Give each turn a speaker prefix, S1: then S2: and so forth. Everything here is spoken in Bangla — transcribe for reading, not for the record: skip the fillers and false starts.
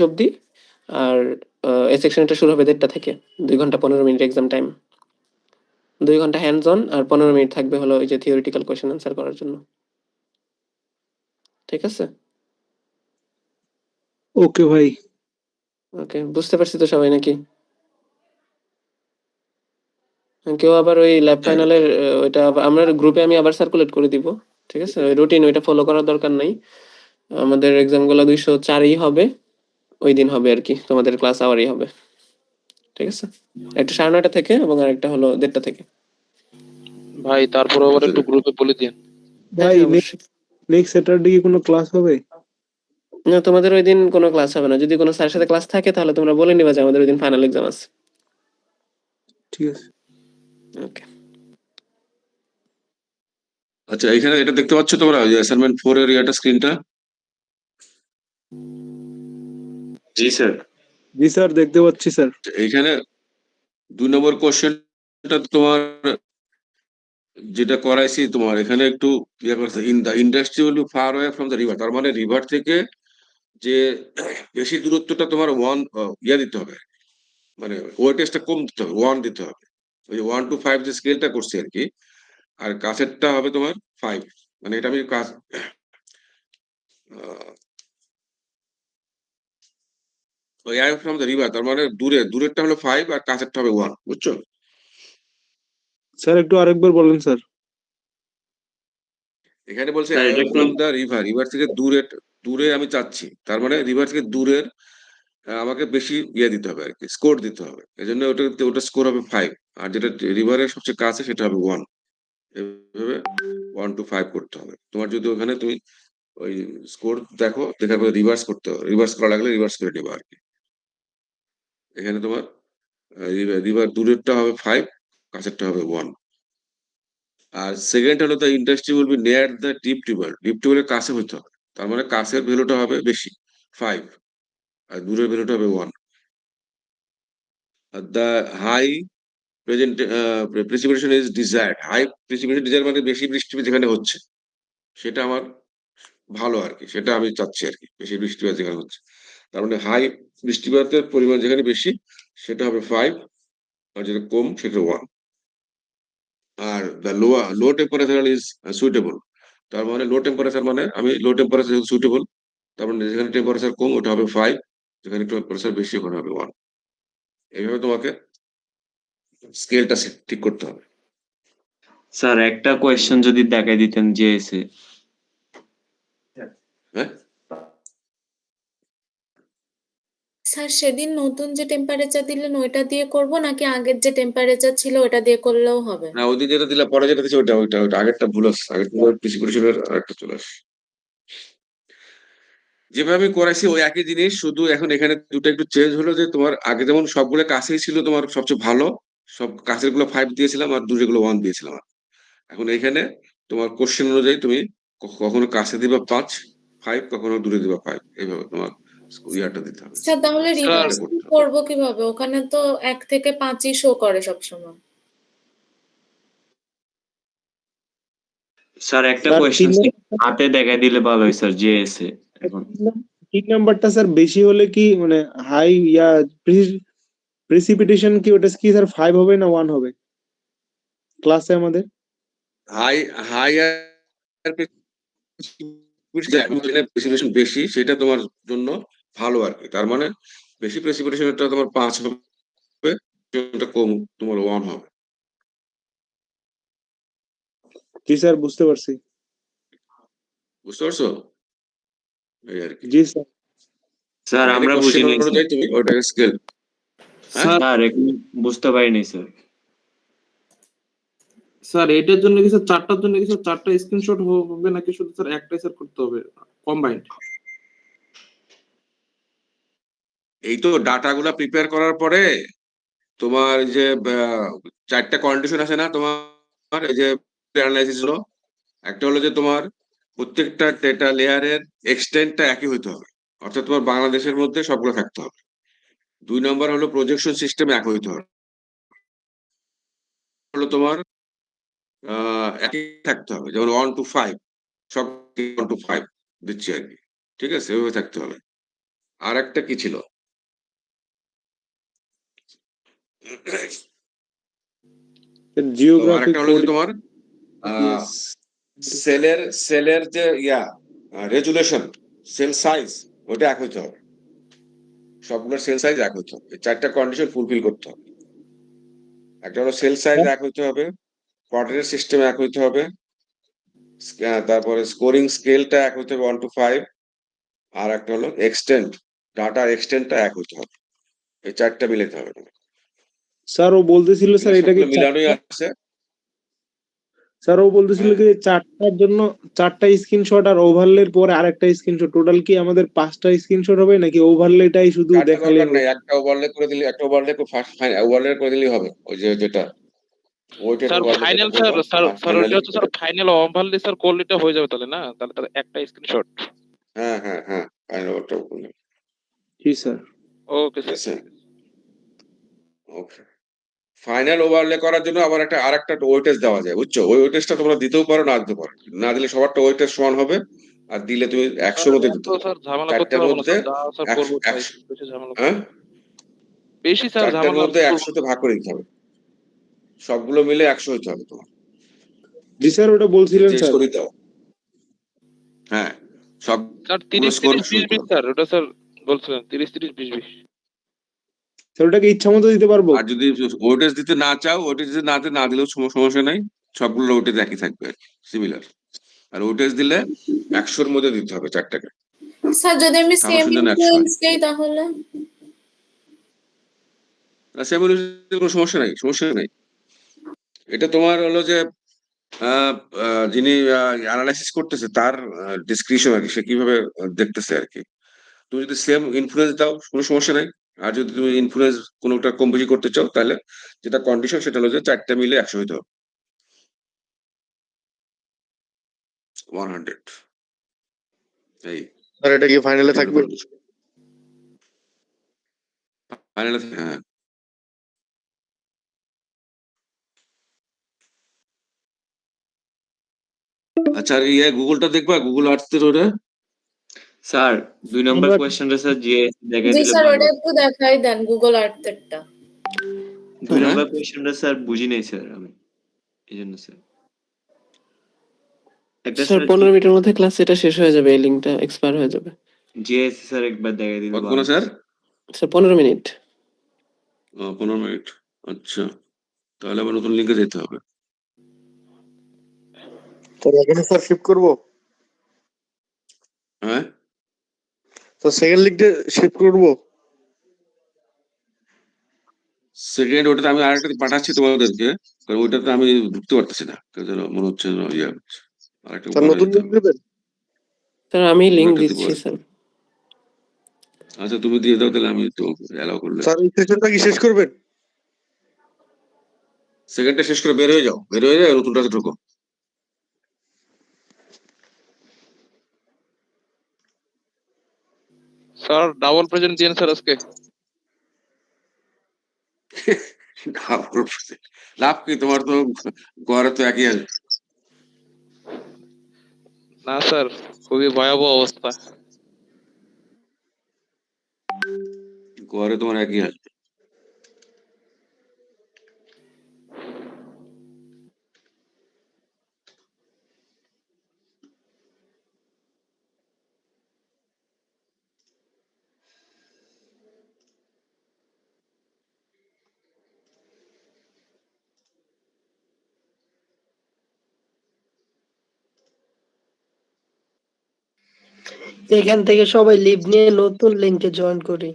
S1: অবধি। আর এ সেকশনটা শুরু হবে 1:30 থেকে। 2 ঘন্টা 15 মিনিট এক্সাম টাইম। 2 ঘন্টা হ্যান্ডস অন আর 15 মিনিট থাকবে হলো ওই যে থিওরিটিক্যাল কোয়েশ্চেন অ্যান্সার করার জন্য। ঠিক আছে?
S2: ওকে ভাই।
S1: ওকে, বুঝতে পারছি তো সবাই নাকি? কেউ আবার ওই ল্যাব ফাইনালের ওইটা আমরা গ্রুপে আমি আবার সার্কুলেট করে দিব। ঠিক আছে? ওই রুটিন ওইটা ফলো করার দরকার নাই। আমাদের এক্সামগুলো 204ই হবে। ওই দিন হবে আর কি, তোমাদের ক্লাস আওয়ারই হবে। ঠিক আছে? একটা 9:30 থেকে এবং আরেকটা হলো 1:30 থেকে।
S3: ভাই তারপর আবার একটু গ্রুপে বলে দিন।
S2: ভাই
S1: হ্যাঁ, অবশ্যই।
S2: নেক্সট স্যাটারডে কি কোনো ক্লাস হবে?
S1: না, তোমাদের ওই দিন কোনো ক্লাস হবে না। যদি কোনো স্যারের সাথে ক্লাস থাকে তাহলে তোমরা বলে নিবা যে আমাদের ওই দিন ফাইনাল এক্সাম আছে।
S2: ঠিক আছে।
S1: ওকে।
S4: আচ্ছা, এখানে এটা দেখতে পাচ্ছ তোমরা ওই অ্যাসাইনমেন্ট 4 এর ইয়াটা স্ক্রিনটা?
S5: জি স্যার।
S2: জি স্যার, দেখতে পাচ্ছি স্যার।
S4: এইখানে 2 নম্বর কোশ্চেনটা তোমার যেটা করাইছি তোমার এখানে একটু ইয়ে করছে, in the industry will be far away from the river. তার মানে রিভার থেকে যে বেশি দূরত্বটা তোমার দিতে হবে, মানে ওয়েটেজটা কম দিতে হবে, 1 দিতে হবে। ওই 1 to 5 যে স্কেলটা করছে আর কি। আর কাছেরটা হবে তোমার 5। মানে এটা আমি কাজ ওই অ্যাওয়ে ফ্রম দ্য রিভার, তার মানে দূরেরটা হলো 5 আর কাছেরটা হবে 1, বুঝছো?
S2: স্যার একটু আরেকবার বলেন স্যার।
S4: এখানে বলছে
S5: স্যার, এটা
S4: অ্যাওয়ে
S5: একটু
S4: ফ্রম দ্য রিভার, রিভার থেকে দূরে আমি চাচ্ছি। তার মানে রিভার থেকে দূরের আমাকে বেশি দিতে হবে আর কি, স্কোর দিতে হবে। এই জন্য ওটা স্কোর হবে 5। আর যেটা রিভারের সবচেয়ে কাছে সেটা হবে 1। এভাবে 1 to 5 করতে হবে। তোমার যদি ওখানে তুমি ওই স্কোর দেখো, দেখার পরে রিভার্স করতে হবে, রিভার্স করা লাগলে রিভার্স করে নেবা আর কি। এখানে তোমার রিভার দূরেরটা হবে 5, কাছেরটা হবে 1। আর সেকেন্ড হলো the industry will be near the deep tubewell, deep টিউবওয়েলের কাছে হইতে হবে। তার মানে কাছের ভ্যালুটা হবে বেশি 5 আর দূরের ভ্যালুটা হবে 1। আর the high precipitation is desired, high precipitation desire মানে বেশি বৃষ্টি যেখানে হচ্ছে সেটা আমার ভালো আর কি, সেটা আমি চাচ্ছি আর কি, বেশি বৃষ্টিপাত যেখানে হচ্ছে। তার মানে হাই বৃষ্টিপাতের পরিমাণ যেখানে বেশি সেটা হবে 5 আর যেটা কম সেটা 1। আর the low temperature is suitable, তার মানে লো টেম্পারেচার মানে আমি লো টেম্পারেচার সুইটেবল, তার মানে যেখানে টেম্পারেচার কম ওটা হবে 5, যেখানে টেম্পারেচার বেশি ওখানে হবে 1। এইভাবে তোমাকে স্কেলটা ঠিক করতে হবে।
S5: স্যার একটা কোয়েশ্চেন যদি দেখাই দিতেন জিএসএ।
S4: হ্যাঁ
S6: স্যার সেদিন নতুন যে টেম্পারেচার দিলেন ওইটা দিয়ে করব নাকি আগের যে টেম্পারেচার ছিল ওটা দিয়ে করলেও হবে?
S4: না, ওই দিন যেটা দিলা পরে যেটা দিচ্ছে ওইটা আগেরটা ভুল আসছে, আগেরটা প্রেসিপিটেশনের আরেকটা চলে আসছে। যেভাবে আমি করাইছি ওই একই জিনিস, শুধু এখন এখানে দুটো একটু চেঞ্জ হলো যে তোমার আগে যেমন সবগুলো কাছেই ছিল তোমার সবচেয়ে ভালো, সব কাছের গুলো 5 দিয়েছিলাম আর দূরের গুলো 1 দিয়েছিলাম। এখন এখানে তোমার কোশ্চেন অনুযায়ী তুমি কখনো কাছে দিবা 5, কখনো দূরে দিবা 5, এইভাবে তোমার ইয়াটা দিতে হবে।
S6: স্যার তাহলে
S4: স্কেলটা
S6: রিভার্স
S4: করতে হবে।
S6: করবো কিভাবে? ওখানে তো 1 থেকে 5ই শো করে সবসময়।
S5: স্যার একটা
S2: স্যার,
S5: কোয়েশ্চেন হাতে দেখাই দিলে ভালো হয় স্যার জিএসএ এখন।
S2: 3 নাম্বারটা স্যার বেশি হলে কি মানে হাই প্রেসিপিটেশন কি ওটা কি স্যার 5 হবে না 1 হবে ক্লাসে আমাদের?
S4: হাই হাই আর প্রেসিপিটেশন বেশি সেটা তোমার জন্য ভালো আর কি। তার মানে বেশি প্রেসিপিটেশনটা তোমার 5 হবে, সেটা কম তোমার 1 হবে।
S2: জি স্যার, বুঝতে পারছি।
S4: বুঝতে পারছো? এই আর কি।
S2: জি স্যার।
S5: স্যার আমরা বুঝি
S4: কোশ্চেন
S5: নাই স্যার।
S4: অনুযায়ী তুমি ওটাকে স্কেল।
S5: স্যার এখন বুঝতে পারিনি স্যার।
S3: স্যার এটার জন্য কি স্যার চারটার জন্য কি স্যার চারটা স্ক্রিনশট হবে নাকি শুধু স্যার একটাই স্যার করতে হবে কম্বাইন্ড?
S4: এই তো ডাটাগুলা প্রিপেয়ার করার পরে তোমার যে 4টা কন্ডিশন আছে না তোমার, এই যে অ্যানালাইসিস হলো, একটা হলো যে তোমার প্রত্যেকটা ডেটা লেয়ারের এক্সটেন্টটা একই হইতে হবে, অর্থাৎ তোমার বাংলাদেশের মধ্যে সবগুলো থাকতে হবে। 2 নম্বর হলো প্রজেকশন সিস্টেম এক হইতে হবে, হলো তোমার একই থাকতে হবে, যেমন 1 to 5 সব 1 to 5 দিচ্ছি আর কি। ঠিক আছে, এভাবে থাকতে হবে। আর একটা কি ছিল? তো
S2: জিওগ্রাফি
S4: আরেকটা হলো যে তোমার সেলের যে রেজুলেশন, সেল সাইজ, ওটা এক হইতে হবে। সবগুলোর সেল সাইজ এক হইতে হবে। এই 4টা কন্ডিশন ফুলফিল করতে হবে। একটা হলো সেল সাইজ এক হইতে হবে, কোঅর্ডিনেট সিস্টেম এক হইতে হবে, তারপরে স্কোরিং স্কেলটা এক হইতে হবে 1 to 5, আর একটা হলো এক্সটেন্ড, ডাটা এক্সটেন্ডটা এক হইতে হবে। এই 4টা মিলাতে হবে।
S2: স্যার ও বলতেছিল স্যার
S4: এগুলো
S2: এটাকে
S4: সবগুলো মিলানোই আছে।
S2: স্যার ও বলতেছিল
S4: হ্যাঁ।
S2: কি চারটার জন্য 4টা স্ক্রিনশট আর ওভারলের পরে আরেকটা স্ক্রিনশট, টোটাল কি আমাদের 5টা স্ক্রিনশট হবে নাকি ওভারলেটাই শুধু
S4: 4টা
S2: দেখালেই
S4: দরকার
S2: হবে?
S4: নাই, একটা ওভারলে করে দিলে, একটা ওভারলে ওভারলে করে দিলেই হবে। ওই যে যেটা ওইটার
S7: স্যার
S4: ওভারলে যেটা
S7: ফাইনাল
S4: করবা,
S7: স্যার ওইটা হচ্ছে স্যার ফাইনাল ওভারলি স্যার করলেটা হয়ে যাবে তাহলে না? তাহলে একটা স্ক্রিনশট।
S4: হ্যাঁ হ্যাঁ হ্যাঁ, ফাইনাল ওটা করলে।
S2: জি স্যার।
S7: ওকে
S4: ঠিক
S7: স্যার।
S4: আছে, ওকে। ফাইনাল ওভারলে করার জন্য আবার আরেকটা ওয়েটেজ দেওয়া যায়, বুঝছো? ওই ওয়েটেজটা তোমরা দিতেও পারো, না দিতে পারো। না দিলে সবারটা ওয়েটেজ সমান হবে, আর দিলে তুমি 100 মধ্যে দিতে হবে।
S7: স্যার ঝামেলা করতে
S4: 4টার
S7: পারবো না
S4: মধ্যে
S7: স্যার, যা স্যার করবো তাই, বেশি ঝামেলা
S4: হ্যাঁ,
S7: বেশি স্যার
S4: 4টার
S7: ঝামেলা
S4: মধ্যে
S7: করবো
S4: 100তে ভাগ করে দিতে হবে। সবগুলো মিলে 100 হইতে হবে তোমার।
S2: জি স্যার ওটা বলছিলেন
S4: চেঞ্জ
S2: স্যার।
S4: করে দাও। হ্যাঁ,
S7: স্যার
S4: সবগুলো
S7: 30
S4: স্কোর
S7: 30 20 20 স্যার, ওটা স্যার বলছিলেন 30 30 20 20।
S2: স্যার ওটাকে ইচ্ছা মতো দিতে পারবো?
S4: আর যদি ওয়েটেজ দিতে না চাও, ওয়েটেজ দিতে না দিলেও সমস্যা নাই, সবগুলো ওয়েটেজ একই থাকবে, সিমিলার। আর ওয়েটেজ দিলে 100-র মধ্যে দিতে হবে 4টাকে।
S6: স্যার যদি আমি সেম
S4: সামনের জন্য 100
S6: ইনফ্লুয়েন্স দেই তাহলে?
S4: সেমন কোনো সমস্যা নাই। এটা তোমার হলো যে যিনি অ্যানালাইসিস করতেছে তার ডিসক্রিপশন আর কি, সে কিভাবে দেখতেছে আর কি। তুমি যদি সেম ইনফ্লুয়েন্স দাও কোনো সমস্যা নাই। আর যদি তুমি ইনফ্লুয়েন্স কোনোটা কম বেশি করতে চাও, তাহলে যেটা কন্ডিশন সেটা হলো যে 4টা মিলে 100 হইতে হবে, 100। এই
S8: স্যার এটা কি ফাইনালে থাকবে?
S4: ফাইনাল, হ্যাঁ। আচ্ছা, আর গুগলটা দেখবা, গুগল আর্টসের ওটা।
S5: স্যার 2 নম্বর
S2: আমরা-
S5: কোয়েশ্চেনটা স্যার জিএস দেখাই
S6: জি
S5: দিলে
S6: স্যার
S5: ভালো
S6: ওটা
S5: হতো।
S6: একটু দেখাই দেন গুগল আর্থেরটা।
S5: 2
S4: হ্যাঁ?
S5: নম্বর কোয়েশ্চেনটা স্যার বুঝি নাই স্যার আমি, এইজন্য স্যার। একটা
S1: স্যার
S5: স্যার
S1: 15 মিনিটের মধ্যে ক্লাস এটা শেষ হয়ে যাবে, এই লিঙ্কটা এক্সপায়ার হয়ে যাবে।
S5: জিএস স্যার একবার দেখাই দিলে
S4: কতক্ষণ
S5: ভালো
S4: স্যার?
S1: Sir 15 minute.
S4: 15 মিনিট। আচ্ছা, তাহলে আবার নতুন লিঙ্কে যেতে হবে।
S8: স্যার এখানে স্যার শিফট করব?
S4: হ্যাঁ,
S8: স্যার সেকেন্ড লিংকে শিফট করব?
S4: সেকেন্ড ওটাতে আমি আরেকটা পাঠাচ্ছি তোমাদেরকে, কারণ ওইটাতে আমি ঢুকতে পারতেছি না, যেন মনে হচ্ছে যেন আরেকটা
S8: স্যার
S4: পাঠাই
S8: নতুন
S4: দিতে
S8: লিংক
S4: হবে।
S8: দেবেন?
S1: স্যার আমি লিংক
S4: ওটাতে
S1: দিচ্ছি
S4: পরে।
S1: স্যার।
S4: আচ্ছা, তুমি দিয়ে দাও তাহলে, আমি তো অ্যালাউ করলে।
S8: স্যার এই সেশনটা কি শেষ করবেন?
S4: সেকেন্ডটা শেষ করে বের হয়ে যাও, নতুনটাতে ঢুকো।
S7: স্যার ডাবল প্রেজেন্ট দিয়েন স্যার আজকে।
S4: লাভ কি তোমার? তো ঘরে তো একই আসবে।
S7: না স্যার, খুবই ভয়াবহ অবস্থা।
S4: ঘরে তোমার একই আসবে।
S9: এখান থেকে সবাই লিভ নিয়ে নতুন লিংকে জয়েন করি।